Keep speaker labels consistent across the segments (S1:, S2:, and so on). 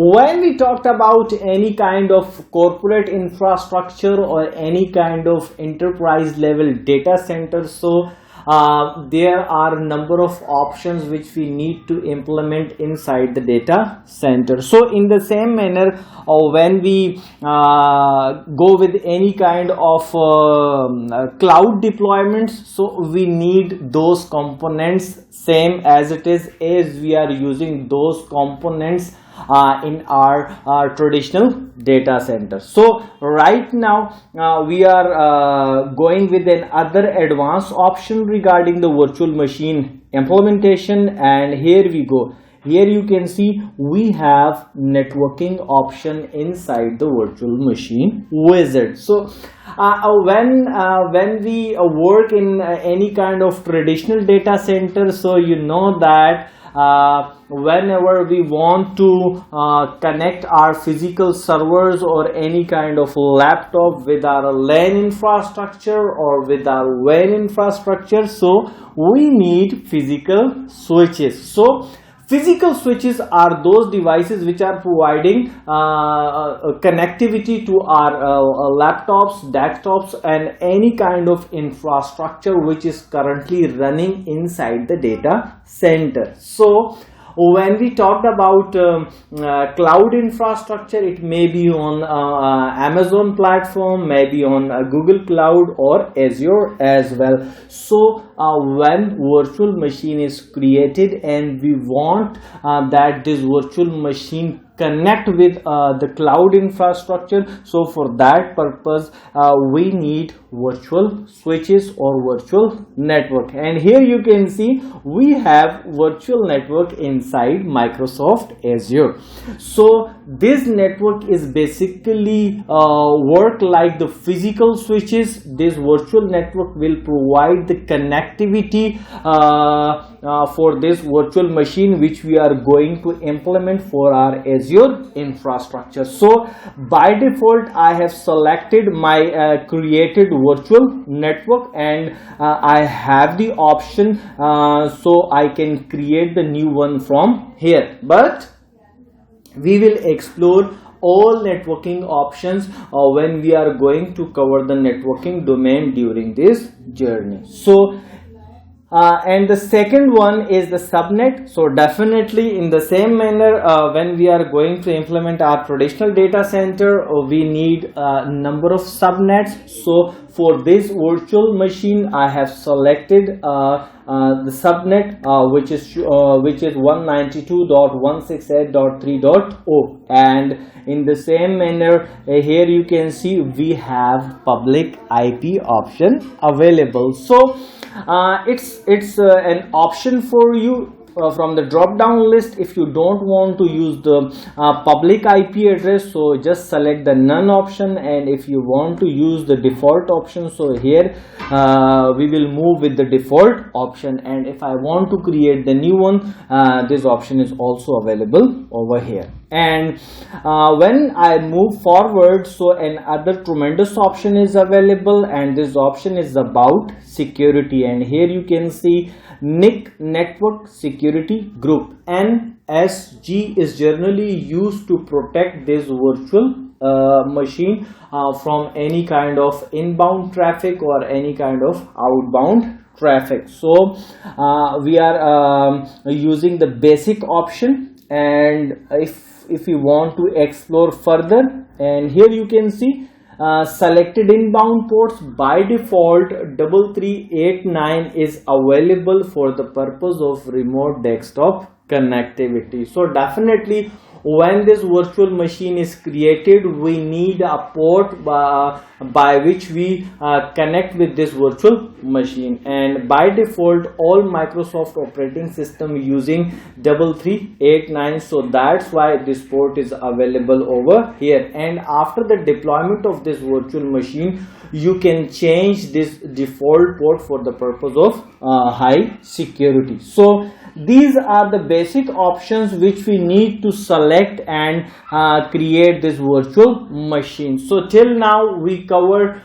S1: When we talked about any kind of corporate infrastructure or any kind of enterprise level data center, so there are a number of options which we need to implement inside the data center. So in the same manner, when we go with any kind of cloud deployments, so we need those components same as it is, as we are using those components in our traditional data center. So right now we are going with another advanced option regarding the virtual machine implementation, and here we go. Here you can see we have networking option inside the virtual machine wizard. So when we work in any kind of traditional data center, so you know that whenever we want to connect our physical servers or any kind of laptop with our LAN infrastructure or with our WAN infrastructure, so we need physical switches. So physical switches are those devices which are providing connectivity to our laptops, desktops, and any kind of infrastructure which is currently running inside the data center. So when we talked about cloud infrastructure, it may be on Amazon platform, maybe on Google Cloud or Azure as well. So when virtual machine is created and we want that this virtual machine connect with the cloud infrastructure, so for that purpose we need virtual switches or virtual network. And here you can see we have virtual network inside Microsoft Azure. So this network is basically work like the physical switches. This virtual network will provide the connectivity for this virtual machine which we are going to implement for our Azure infrastructure. So by default I have selected my created virtual network, and I have the option so I can create the new one from here. But we will explore all networking options when we are going to cover the networking domain during this journey. So and the second one is the subnet. So definitely in the same manner, when we are going to implement our traditional data center, we need a number of subnets. So for this virtual machine I have selected the subnet which is 192.168.3.0, and in the same manner here you can see we have public IP option available. So it's an option for you from the drop down list. If you don't want to use the public IP address, so just select the none option, and if you want to use the default option, so here we will move with the default option, and if I want to create the new one, this option is also available over here. And when I move forward, so another tremendous option is available, and this option is about security, and here you can see NIC, network security group. NSG is generally used to protect this virtual machine from any kind of inbound traffic or any kind of outbound traffic. So we are using the basic option, and if you want to explore further, and here you can see selected inbound ports. By default 3389 is available for the purpose of remote desktop connectivity. So definitely when this virtual machine is created, we need a port by which we connect with this virtual machine, and by default all Microsoft operating system using 3389, so that's why this port is available over here. And after the deployment of this virtual machine, you can change this default port for the purpose of high security. So these are the basic options which we need to select and create this virtual machine. So till now we covered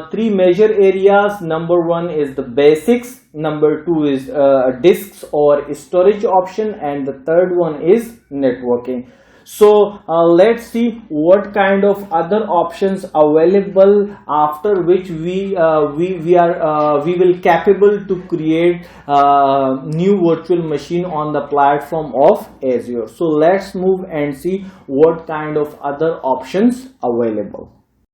S1: three major areas. Number one is the basics, number two is disks or storage option, and the third one is networking. So let's see what kind of other options available, after which we will capable to create new virtual machine on the platform of Azure. So let's move and see what kind of other options available.